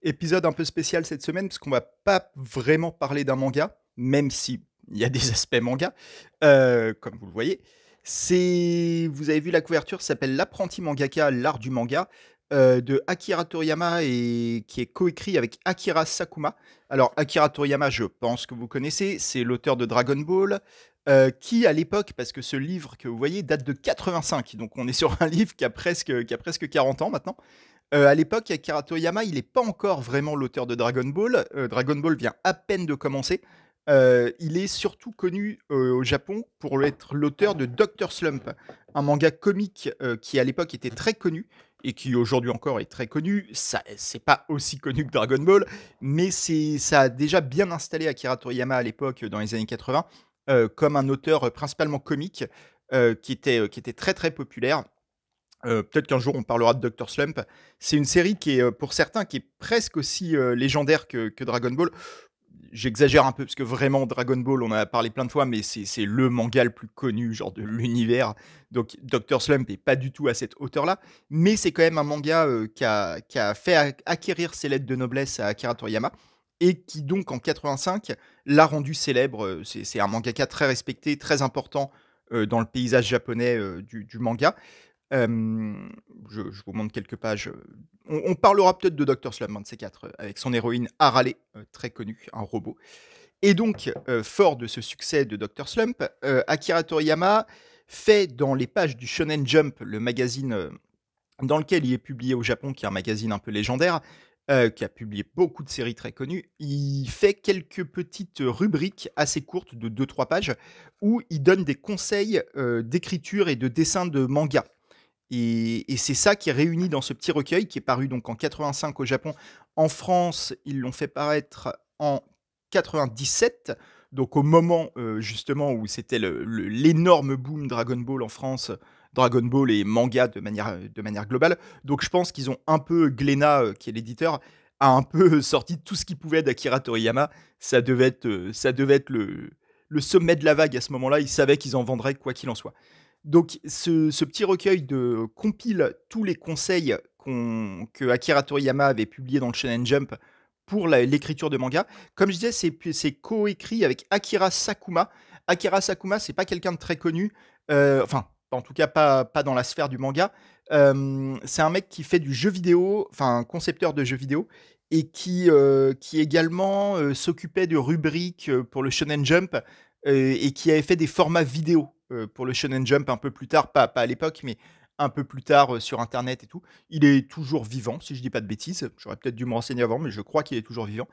Épisode un peu spécial cette semaine parce qu'on va pas vraiment parler d'un manga, même si il y a des aspects manga, comme vous le voyez. Vous avez vu la couverture, ça s'appelle L'apprenti mangaka, l'art du manga, de Akira Toriyama et qui est coécrit avec Akira Sakuma. Alors Akira Toriyama, je pense que vous connaissez, c'est l'auteur de Dragon Ball, qui à l'époque, parce que ce livre que vous voyez date de 85, donc on est sur un livre qui a presque 40 ans maintenant. À l'époque, Akira Toriyama, il est pas encore vraiment l'auteur de Dragon Ball. Dragon Ball vient à peine de commencer. Il est surtout connu, au Japon pour être l'auteur de Dr. Slump, un manga comique, qui à l'époque était très connu et qui aujourd'hui encore est très connu. Ça c'est pas aussi connu que Dragon Ball, mais ça a déjà bien installé Akira Toriyama à l'époque, dans les années 80, comme un auteur, principalement comique, qui était très, très populaire. Peut-être qu'un jour on parlera de Dr. Slump. C'est une série qui est, pour certains, qui est presque aussi légendaire que Dragon Ball. J'exagère un peu parce que vraiment Dragon Ball, on en a parlé plein de fois, mais c'est le manga le plus connu, genre de l'univers. Donc Dr. Slump est pas du tout à cette hauteur-là, mais c'est quand même un manga qui a fait acquérir ses lettres de noblesse à Akira Toriyama et qui donc en 85 l'a rendu célèbre. C'est un mangaka très respecté, très important dans le paysage japonais du manga. Je vous montre quelques pages. On parlera peut-être de Dr. Slump, un de ces quatre, avec son héroïne Harale, très connue, un robot. Et donc, fort de ce succès de Dr. Slump, Akira Toriyama fait dans les pages du Shonen Jump, le magazine dans lequel il est publié au Japon, qui est un magazine un peu légendaire, qui a publié beaucoup de séries très connues, il fait quelques petites rubriques assez courtes de deux-trois pages où il donne des conseils d'écriture et de dessin de manga. Et c'est ça qui est réuni dans ce petit recueil qui est paru donc en 85 au Japon. En France, ils l'ont fait paraître en 97, donc au moment justement où c'était l'énorme boom Dragon Ball en France, Dragon Ball et manga de manière globale. Donc je pense qu'ils ont un peu, Glénat, qui est l'éditeur, a un peu sorti tout ce qu'il pouvait d'Akira Toriyama. Ça devait être le sommet de la vague à ce moment-là. Ils savaient qu'ils en vendraient quoi qu'il en soit. Donc, ce petit recueil compile tous les conseils que Akira Toriyama avait publiés dans le Shonen Jump pour l'écriture de manga. Comme je disais, c'est coécrit avec Akira Sakuma. Akira Sakuma, c'est pas quelqu'un de très connu, enfin, en tout cas, pas dans la sphère du manga. C'est un mec qui fait du jeu vidéo, enfin, un concepteur de jeux vidéo, et qui également s'occupait de rubriques pour le Shonen Jump, et qui avait fait des formats vidéo pour le Shonen Jump un peu plus tard, pas à l'époque, mais un peu plus tard sur Internet et tout. Il est toujours vivant, si je dis pas de bêtises. J'aurais peut-être dû me renseigner avant, mais je crois qu'il est toujours vivant.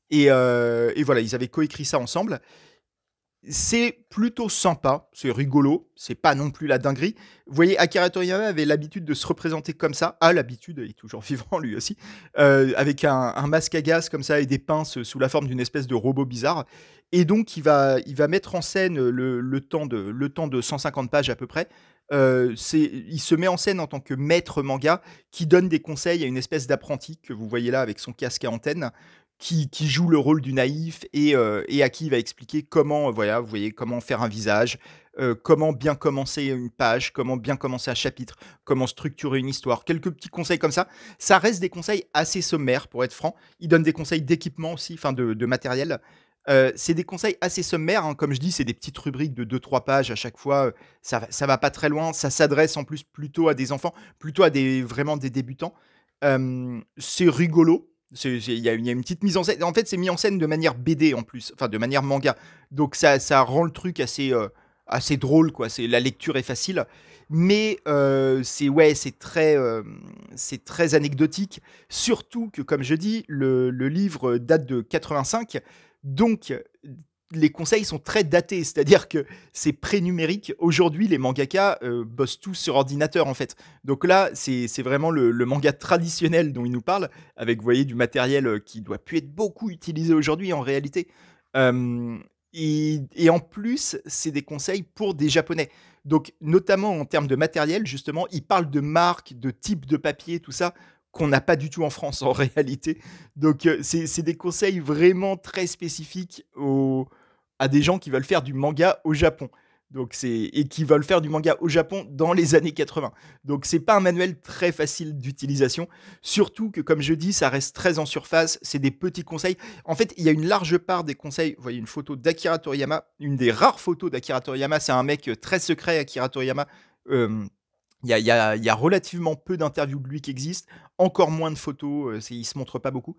Et voilà, ils avaient coécrit ça ensemble. C'est plutôt sympa, c'est rigolo, c'est pas non plus la dinguerie. Vous voyez, Akira Toriyama avait l'habitude de se représenter comme ça, a l'habitude, il est toujours vivant lui aussi, avec un masque à gaz comme ça et des pinces sous la forme d'une espèce de robot bizarre. Et donc il va mettre en scène le temps de 150 pages à peu près. Il se met en scène en tant que maître manga qui donne des conseils à une espèce d'apprenti que vous voyez là avec son casque à antenne qui joue le rôle du naïf et à qui il va expliquer comment, voilà, vous voyez, comment faire un visage, comment bien commencer une page, comment bien commencer un chapitre, comment structurer une histoire. Quelques petits conseils comme ça. Ça reste des conseils assez sommaires, pour être franc. Il donne des conseils d'équipement aussi, enfin de matériel. C'est des conseils assez sommaires, hein. Comme je dis, c'est des petites rubriques de deux-trois pages à chaque fois. Ça va pas très loin. Ça s'adresse en plus plutôt à des enfants, plutôt à vraiment des débutants. C'est rigolo. Il y a une petite mise en scène. En fait, c'est mis en scène de manière BD en plus, enfin de manière manga. Donc ça rend le truc assez drôle, quoi. La lecture est facile, mais ouais, c'est très anecdotique. Surtout que, comme je dis, le livre date de 85, donc les conseils sont très datés, c'est-à-dire que c'est pré-numérique. Aujourd'hui, les mangaka bossent tous sur ordinateur en fait. Donc là, c'est vraiment le manga traditionnel dont il nous parle, avec, vous voyez, du matériel qui doit plus être beaucoup utilisé aujourd'hui en réalité. Euh, et en plus, c'est des conseils pour des Japonais. Donc, notamment en termes de matériel, justement, il parle de marques, de types de papier, tout ça, qu'on n'a pas du tout en France en réalité. Donc, c'est des conseils vraiment très spécifiques à des gens qui veulent faire du manga au Japon. Donc et qui veulent faire du manga au Japon dans les années 80. Donc c'est pas un manuel très facile d'utilisation, surtout que comme je dis, ça reste très en surface, c'est des petits conseils. En fait, il y a une large part des conseils. Vous voyez une photo d'Akira Toriyama, une des rares photos d'Akira Toriyama, c'est un mec très secret, Akira Toriyama. Euh, il y a relativement peu d'interviews de lui qui existent, encore moins de photos, il se montre pas beaucoup.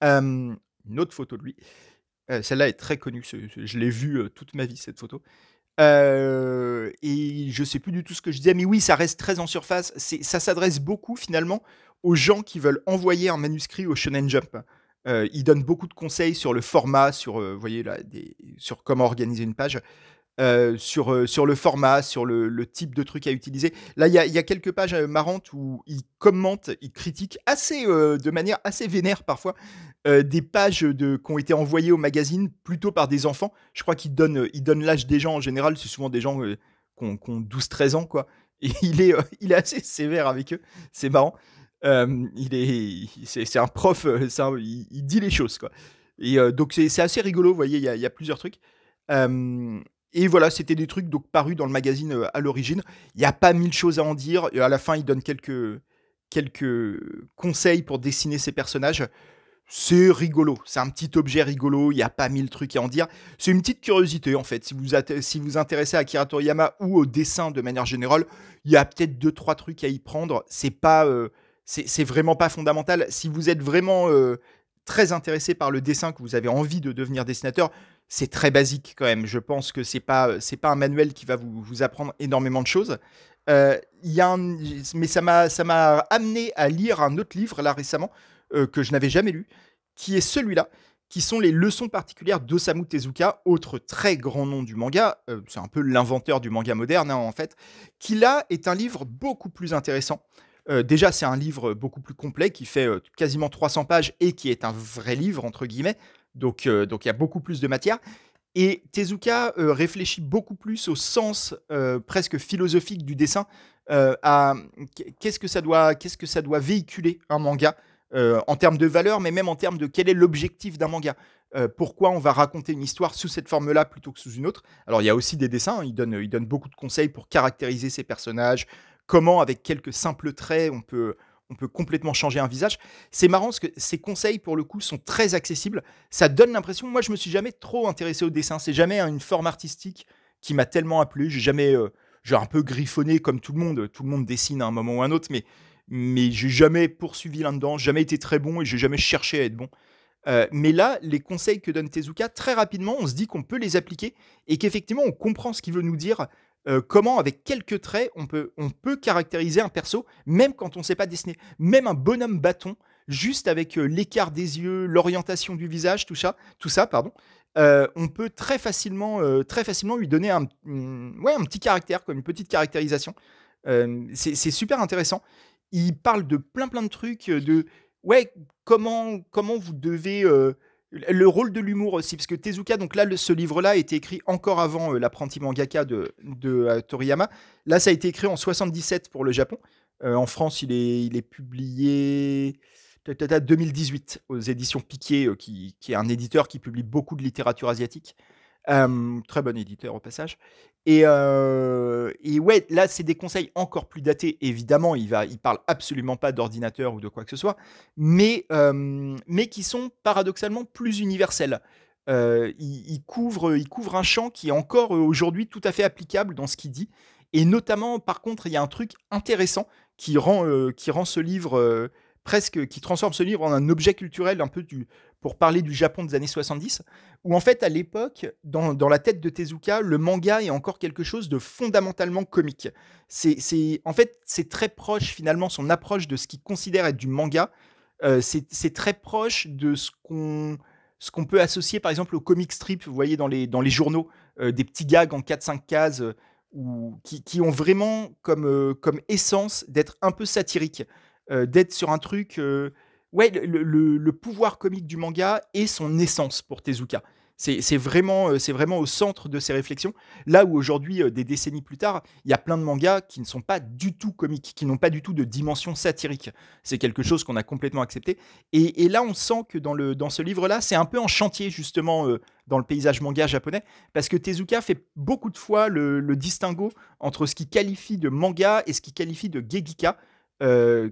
Euh, une autre photo de lui. Celle-là est très connue, je l'ai vue toute ma vie, cette photo. Et je sais plus du tout ce que je disais, mais oui, ça reste très en surface. Ça s'adresse beaucoup finalement aux gens qui veulent envoyer un manuscrit au Shonen Jump. Il donne beaucoup de conseils sur le format, sur, vous voyez là, sur comment organiser une page. Sur le format, sur le type de truc à utiliser. Là, il y a quelques pages marrantes où il commente, il critique de manière assez vénère parfois des pages qui ont été envoyées au magazine plutôt par des enfants. Je crois qu'il donne l'âge des gens en général, c'est souvent des gens qui ont 12-13 ans, quoi. Et il est assez sévère avec eux, c'est marrant. C'est un prof, il dit les choses, quoi. Et donc c'est assez rigolo, vous voyez, il y a plusieurs trucs. Euh, et voilà, c'était des trucs donc parus dans le magazine à l'origine. Il n'y a pas mille choses à en dire. Et à la fin, il donne quelques conseils pour dessiner ses personnages. C'est rigolo, c'est un petit objet rigolo, il n'y a pas mille trucs à en dire. C'est une petite curiosité en fait. Si vous intéressez à Akira Toriyama ou au dessin de manière générale, il y a peut-être deux trois trucs à y prendre. C'est vraiment pas fondamental. Si vous êtes vraiment très intéressé par le dessin, que vous avez envie de devenir dessinateur, c'est très basique quand même. Je pense que c'est pas un manuel qui va vous apprendre énormément de choses. Mais ça m'a amené à lire un autre livre là récemment que je n'avais jamais lu, qui est celui-là, qui sont les leçons particulières d'Osamu Tezuka, autre très grand nom du manga. C'est un peu l'inventeur du manga moderne, hein, en fait. Qui là est un livre beaucoup plus intéressant. Déjà, c'est un livre beaucoup plus complet qui fait quasiment 300 pages et qui est un vrai livre, entre guillemets. Donc il y a beaucoup plus de matière. Et Tezuka réfléchit beaucoup plus au sens presque philosophique du dessin, à qu'est-ce que ça doit véhiculer un manga en termes de valeur, mais même en termes de quel est l'objectif d'un manga. Pourquoi on va raconter une histoire sous cette forme-là plutôt que sous une autre. Alors il y a aussi des dessins, hein, il donne beaucoup de conseils pour caractériser ses personnages, comment avec quelques simples traits on peut complètement changer un visage. C'est marrant parce que ces conseils, pour le coup, sont très accessibles. Ça donne l'impression, moi je me suis jamais trop intéressé au dessin, c'est jamais une forme artistique qui m'a tellement appelé, j'ai un peu griffonné comme tout le monde dessine à un moment ou à un autre, mais j'ai jamais poursuivi là-dedans, jamais été très bon et j'ai jamais cherché à être bon. Mais là, les conseils que donne Tezuka, très rapidement, on se dit qu'on peut les appliquer et qu'effectivement, on comprend ce qu'il veut nous dire. Comment, avec quelques traits, on peut caractériser un perso, même quand on ne sait pas dessiner. Même un bonhomme bâton, juste avec l'écart des yeux, l'orientation du visage, tout ça pardon, on peut très facilement lui donner ouais, un petit caractère, comme une petite caractérisation. C'est super intéressant. Il parle de plein de trucs, ouais, comment vous devez le rôle de l'humour aussi, parce que Tezuka, donc là, ce livre-là a été écrit encore avant l'apprenti mangaka de Toriyama. Là, ça a été écrit en 77 pour le Japon. En France, il est publié 2018 aux éditions Piquet, qui est un éditeur qui publie beaucoup de littérature asiatique. Très bon éditeur au passage. Et ouais, là, c'est des conseils encore plus datés. Évidemment, il parle absolument pas d'ordinateur ou de quoi que ce soit, mais qui sont paradoxalement plus universels. Il couvre un champ qui est encore aujourd'hui tout à fait applicable dans ce qu'il dit. Et notamment, par contre, il y a un truc intéressant qui rend ce livre qui transforme ce livre en un objet culturel pour parler du Japon des années 70, où en fait, à l'époque, dans la tête de Tezuka, le manga est encore quelque chose de fondamentalement comique. En fait, c'est très proche, finalement, son approche de ce qu'il considère être du manga, c'est très proche de ce qu'on peut associer, par exemple, au comic strip, vous voyez, dans les journaux, des petits gags en 4-5 cases, qui ont vraiment comme essence d'être un peu satirique, d'être sur un truc... ouais, le pouvoir comique du manga est son essence pour Tezuka. C'est vraiment au centre de ses réflexions. Là où aujourd'hui, des décennies plus tard, il y a plein de mangas qui ne sont pas du tout comiques, qui n'ont pas du tout de dimension satirique. C'est quelque chose qu'on a complètement accepté. Et là, on sent que dans ce livre-là, c'est un peu en chantier, justement, dans le paysage manga japonais, parce que Tezuka fait beaucoup de fois le distinguo entre ce qu'il qualifie de manga et ce qu'il qualifie de gegika,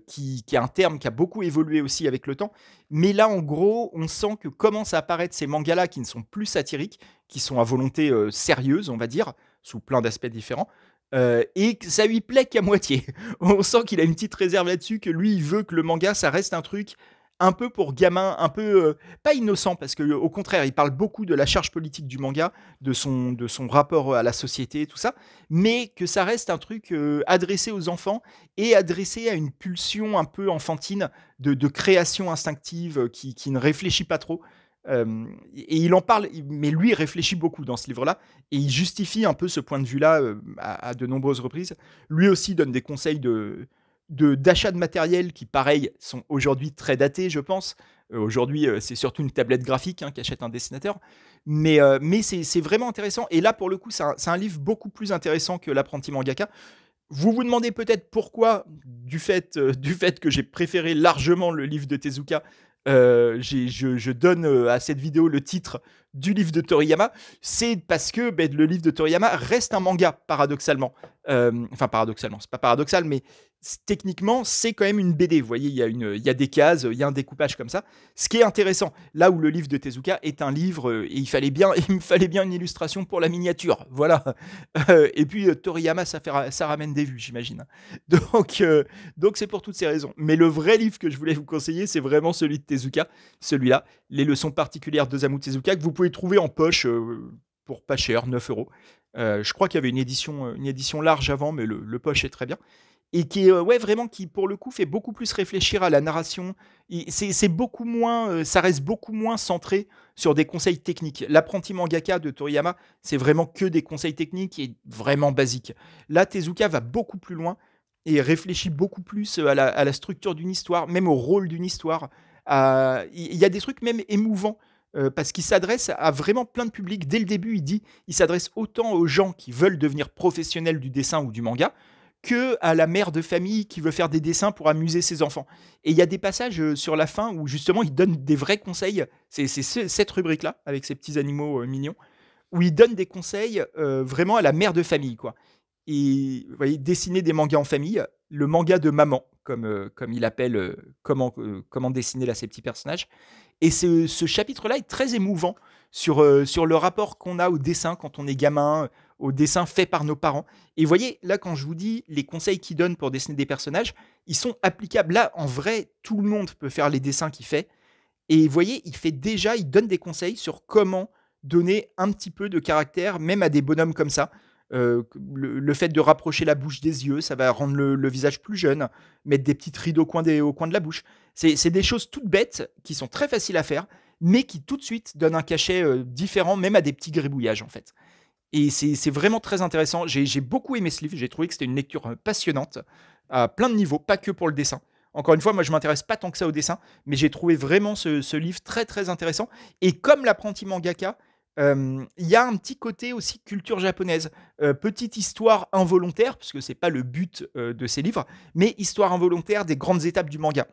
qui est un terme qui a beaucoup évolué aussi avec le temps. Mais là, en gros, on sent que commencent à apparaître ces mangas-là qui ne sont plus satiriques, qui sont à volonté sérieuse, on va dire, sous plein d'aspects différents. Et que ça lui plaît qu'à moitié. On sent qu'il a une petite réserve là-dessus, que lui, il veut que le manga, ça reste un truc un peu pour gamin, un peu pas innocent, parce que au contraire, il parle beaucoup de la charge politique du manga, de son rapport à la société, tout ça, mais que ça reste un truc adressé aux enfants et adressé à une pulsion un peu enfantine de création instinctive qui ne réfléchit pas trop. Et il en parle, mais lui réfléchit beaucoup dans ce livre-là, et il justifie un peu ce point de vue-là à de nombreuses reprises. Lui aussi donne des conseils d'achat de matériel qui, pareil, sont aujourd'hui très datés, je pense. Aujourd'hui, c'est surtout une tablette graphique qu'achète un dessinateur. Mais c'est vraiment intéressant. Et là, pour le coup, c'est un livre beaucoup plus intéressant que L'apprenti mangaka. Vous vous demandez peut-être pourquoi, du fait que j'ai préféré largement le livre de Tezuka, je donne à cette vidéo le titre du livre de Toriyama. C'est parce que le livre de Toriyama reste un manga, paradoxalement. Enfin, paradoxalement, c'est pas paradoxal, mais techniquement, c'est quand même une BD. Vous voyez, il y a des cases, il y a un découpage comme ça. Ce qui est intéressant, là où le livre de Tezuka est un livre, et il me fallait bien une illustration pour la miniature. Voilà. Et puis, Toriyama, ça ramène des vues, j'imagine. Donc c'est pour toutes ces raisons. Mais le vrai livre que je voulais vous conseiller, c'est vraiment celui de Tezuka, celui-là, Les leçons particulières d'Osamu Tezuka, que vous pouvez trouver en poche pour pas cher, 9 euros. Je crois qu'il y avait une édition large avant, mais le poche est très bien. Et qui est, ouais, vraiment, qui pour le coup fait beaucoup plus réfléchir à la narration. C'est beaucoup moins, ça reste beaucoup moins centré sur des conseils techniques. L'apprenti mangaka de Toriyama, c'est vraiment que des conseils techniques et vraiment basiques. Là, Tezuka va beaucoup plus loin et réfléchit beaucoup plus à la structure d'une histoire, même au rôle d'une histoire. Il y a des trucs même émouvants. Parce qu'il s'adresse à vraiment plein de publics. Dès le début, il s'adresse autant aux gens qui veulent devenir professionnels du dessin ou du manga, que à la mère de famille qui veut faire des dessins pour amuser ses enfants. Et il y a des passages sur la fin où justement il donne des vrais conseils. C'est cette rubrique-là, avec ces petits animaux mignons, où il donne des conseils vraiment à la mère de famille, quoi. Et vous voyez, dessiner des mangas en famille, le manga de maman, comme il appelle comment dessiner là, ces petits personnages. Et ce chapitre-là est très émouvant sur le rapport qu'on a au dessin quand on est gamin, au dessin fait par nos parents. Et vous voyez, là, quand je vous dis les conseils qu'il donne pour dessiner des personnages, ils sont applicables. Là, en vrai, tout le monde peut faire les dessins qu'il fait. Et vous voyez, il donne des conseils sur comment donner un petit peu de caractère, même à des bonhommes comme ça. Le fait de rapprocher la bouche des yeux, ça va rendre le visage plus jeune. Mettre des petites rides au coin de la bouche. C'est des choses toutes bêtes qui sont très faciles à faire, mais qui tout de suite donnent un cachet différent, même à des petits gribouillages en fait. Et c'est vraiment très intéressant. J'ai beaucoup aimé ce livre. J'ai trouvé que c'était une lecture passionnante à plein de niveaux, pas que pour le dessin. Encore une fois, moi je m'intéresse pas tant que ça au dessin, mais j'ai trouvé vraiment ce livre très très intéressant. Et comme l'apprenti mangaka, il y a un petit côté aussi culture japonaise. Petite histoire involontaire, parce que c'est pas le but de ces livres, mais histoire involontaire des grandes étapes du manga.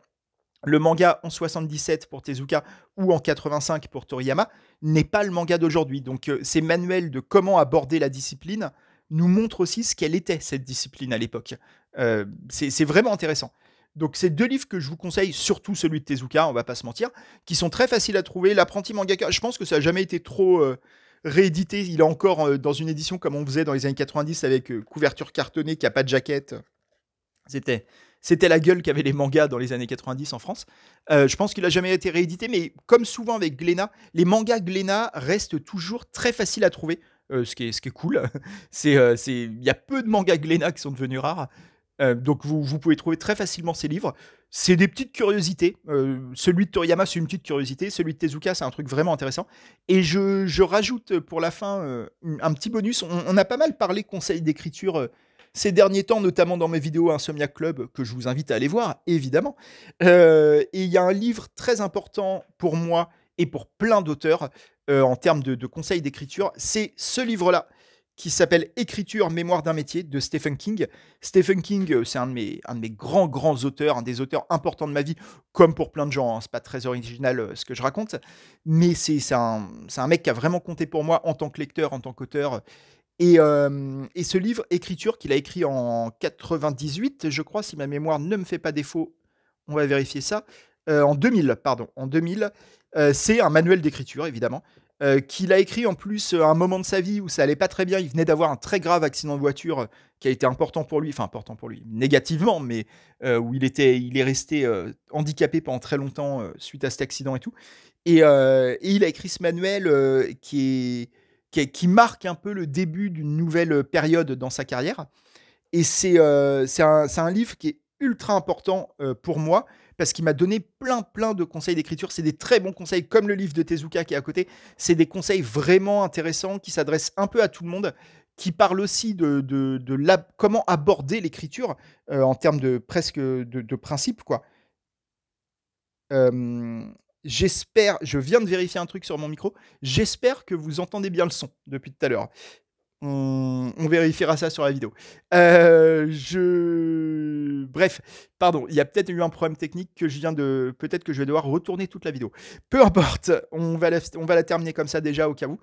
Le manga en 77 pour Tezuka ou en 85 pour Toriyama n'est pas le manga d'aujourd'hui. Donc ces manuels de comment aborder la discipline nous montrent aussi ce qu'elle était, cette discipline à l'époque. C'est vraiment intéressant. Donc c'est deux livres que je vous conseille, surtout celui de Tezuka, on va pas se mentir, qui sont très faciles à trouver. L'apprenti mangaka, je pense que ça n'a jamais été trop réédité. Il est encore dans une édition comme on faisait dans les années 90 avec couverture cartonnée qui n'a pas de jaquette. C'était, c'était la gueule qu'avaient les mangas dans les années 90 en France. Je pense qu'il a jamais été réédité, mais comme souvent avec Glénat, les mangas Glénat restent toujours très faciles à trouver, ce qui est cool. Il y a peu de mangas Glénat qui sont devenus rares. Donc vous pouvez trouver très facilement ces livres. C'est des petites curiosités. Celui de Toriyama, c'est une petite curiosité. Celui de Tezuka, c'est un truc vraiment intéressant. Et je rajoute pour la fin un petit bonus. On a pas mal parlé conseils d'écriture ces derniers temps, notamment dans mes vidéos Insomniac Club, que je vous invite à aller voir, évidemment. Et il y a un livre très important pour moi et pour plein d'auteurs en termes de conseils d'écriture. C'est ce livre-là qui s'appelle Écriture, mémoire d'un métier de Stephen King. Stephen King, c'est un de mes grands, grands auteurs, un des auteurs importants de ma vie, comme pour plein de gens. Hein. C'est pas très original ce que je raconte, mais c'est un mec qui a vraiment compté pour moi en tant que lecteur, en tant qu'auteur. Et ce livre, Écriture, qu'il a écrit en 98, je crois, si ma mémoire ne me fait pas défaut, on va vérifier ça. En 2000, pardon, en 2000, c'est un manuel d'écriture, évidemment, qu'il a écrit en plus à un moment de sa vie où ça allait pas très bien. Il venait d'avoir un très grave accident de voiture qui a été important pour lui, négativement, mais où il est resté handicapé pendant très longtemps suite à cet accident et tout. Et il a écrit ce manuel qui marque un peu le début d'une nouvelle période dans sa carrière. Et c'est un livre qui est ultra important pour moi parce qu'il m'a donné plein de conseils d'écriture. C'est des très bons conseils, comme le livre de Tezuka qui est à côté. C'est des conseils vraiment intéressants qui s'adressent un peu à tout le monde, qui parlent aussi comment aborder l'écriture en termes de presque de principe, quoi. Euh, je viens de vérifier un truc sur mon micro. J'espère que vous entendez bien le son depuis tout à l'heure. On vérifiera ça sur la vidéo. Bref, pardon, il y a peut-être eu un problème technique que je viens de... Peut-être que je vais devoir retourner toute la vidéo. Peu importe, on va la terminer comme ça déjà au cas où.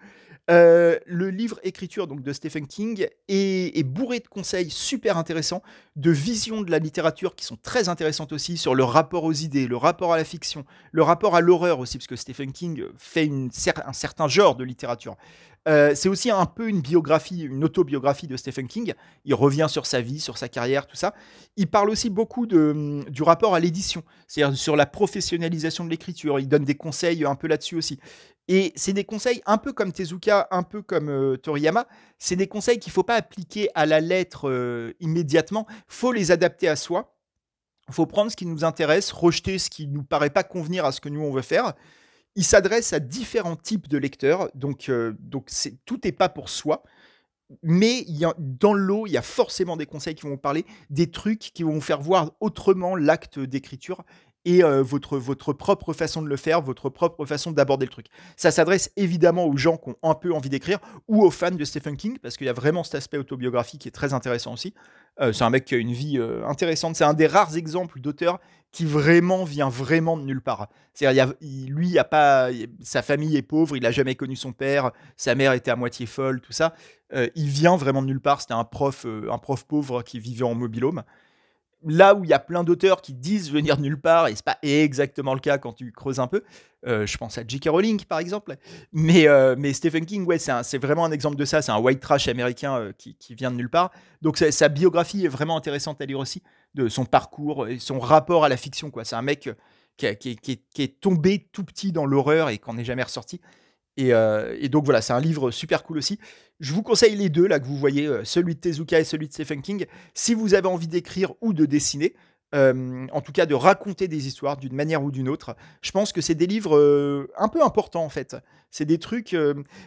Le livre Écriture donc, de Stephen King est bourré de conseils super intéressants, de visions de la littérature qui sont très intéressantes aussi, sur le rapport aux idées, le rapport à la fiction, le rapport à l'horreur aussi, parce que Stephen King fait un certain genre de littérature. C'est aussi un peu une biographie, une autobiographie de Stephen King. Il revient sur sa vie, sur sa carrière, tout ça. Il parle aussi beaucoup du rapport à l'édition, c'est-à-dire sur la professionnalisation de l'écriture. Il donne des conseils un peu là-dessus aussi. Et c'est des conseils un peu comme Tezuka, un peu comme Toriyama. C'est des conseils qu'il ne faut pas appliquer à la lettre immédiatement. Il faut les adapter à soi. Il faut prendre ce qui nous intéresse, rejeter ce qui ne nous paraît pas convenir à ce que nous on veut faire. Il s'adresse à différents types de lecteurs, donc tout n'est pas pour soi. Mais dans le lot, il y a forcément des conseils qui vont vous parler, des trucs qui vont vous faire voir autrement l'acte d'écriture et votre propre façon de le faire, votre propre façon d'aborder le truc. Ça s'adresse évidemment aux gens qui ont un peu envie d'écrire ou aux fans de Stephen King, parce qu'il y a vraiment cet aspect autobiographique qui est très intéressant aussi. C'est un mec qui a une vie intéressante. C'est un des rares exemples d'auteur qui vraiment vient vraiment de nulle part. C'est-à-dire, lui, il a pas, sa famille est pauvre, il n'a jamais connu son père, sa mère était à moitié folle, tout ça. Il vient vraiment de nulle part. C'était un prof pauvre qui vivait en mobil-home. Là où il y a plein d'auteurs qui disent venir de nulle part, et c'est pas exactement le cas quand tu creuses un peu. Je pense à J.K. Rowling par exemple, mais Stephen King, ouais, c'est vraiment un exemple de ça. C'est un white trash américain qui vient de nulle part. Donc sa biographie est vraiment intéressante à lire aussi, de son parcours et son rapport à la fiction, quoi. C'est un mec qui est tombé tout petit dans l'horreur et qui n'en est jamais ressorti. Et donc voilà, c'est un livre super cool aussi. Je vous conseille les deux, là, que vous voyez, celui de Tezuka et celui de Stephen King. Si vous avez envie d'écrire ou de dessiner, en tout cas de raconter des histoires d'une manière ou d'une autre, je pense que c'est des livres un peu importants, en fait. C'est des trucs...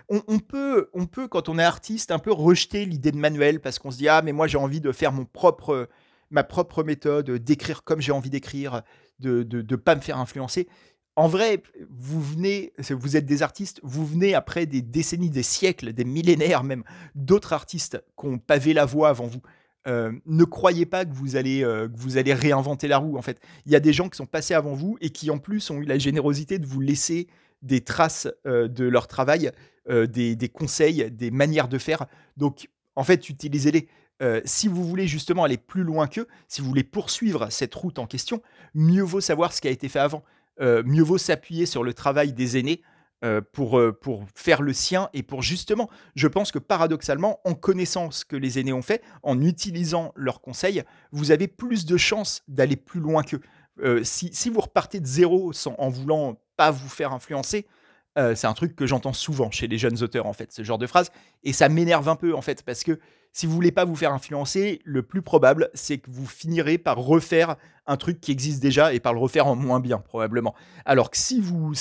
on peut, quand on est artiste, un peu rejeter l'idée de manuel, parce qu'on se dit, ah, mais moi j'ai envie de faire ma propre méthode, d'écrire comme j'ai envie d'écrire, de pas me faire influencer. En vrai, vous êtes des artistes, vous venez après des décennies, des siècles, des millénaires même, d'autres artistes qui ont pavé la voie avant vous. Ne croyez pas que vous allez réinventer la roue, en fait. Il y a des gens qui sont passés avant vous et qui, en plus, ont eu la générosité de vous laisser des traces de leur travail, des conseils, des manières de faire. Donc, en fait, utilisez-les. Si vous voulez justement aller plus loin qu'eux, si vous voulez poursuivre cette route en question, mieux vaut savoir ce qui a été fait avant. Mieux vaut s'appuyer sur le travail des aînés pour faire le sien et pour justement, je pense que paradoxalement, en connaissant ce que les aînés ont fait, en utilisant leurs conseils, vous avez plus de chances d'aller plus loin qu'eux. Si vous repartez de zéro en voulant pas vous faire influencer, c'est un truc que j'entends souvent chez les jeunes auteurs, en fait, ce genre de phrase. Et ça m'énerve un peu, en fait, parce que si vous voulez pas vous faire influencer, le plus probable, c'est que vous finirez par refaire un truc qui existe déjà et par le refaire en moins bien, probablement. Alors que si vous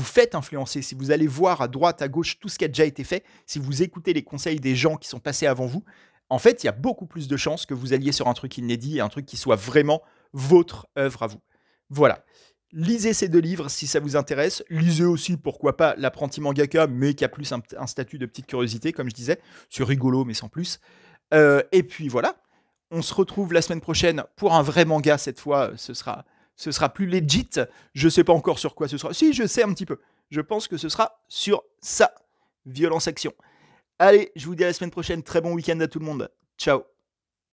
faites influencer, si vous allez voir à droite, à gauche tout ce qui a déjà été fait, si vous écoutez les conseils des gens qui sont passés avant vous, en fait, il y a beaucoup plus de chances que vous alliez sur un truc inédit et un truc qui soit vraiment votre œuvre à vous. Voilà. Lisez ces 2 livres si ça vous intéresse. Lisez aussi, pourquoi pas, L'apprenti mangaka, mais qui a plus un statut de petite curiosité, comme je disais. C'est rigolo, mais sans plus. Et puis voilà, on se retrouve la semaine prochaine pour un vrai manga. Cette fois, ce sera plus legit. Je sais pas encore sur quoi ce sera. Si, je sais un petit peu. Je pense que ce sera sur ça. Violence Action. Allez, je vous dis à la semaine prochaine. Très bon week-end à tout le monde. Ciao.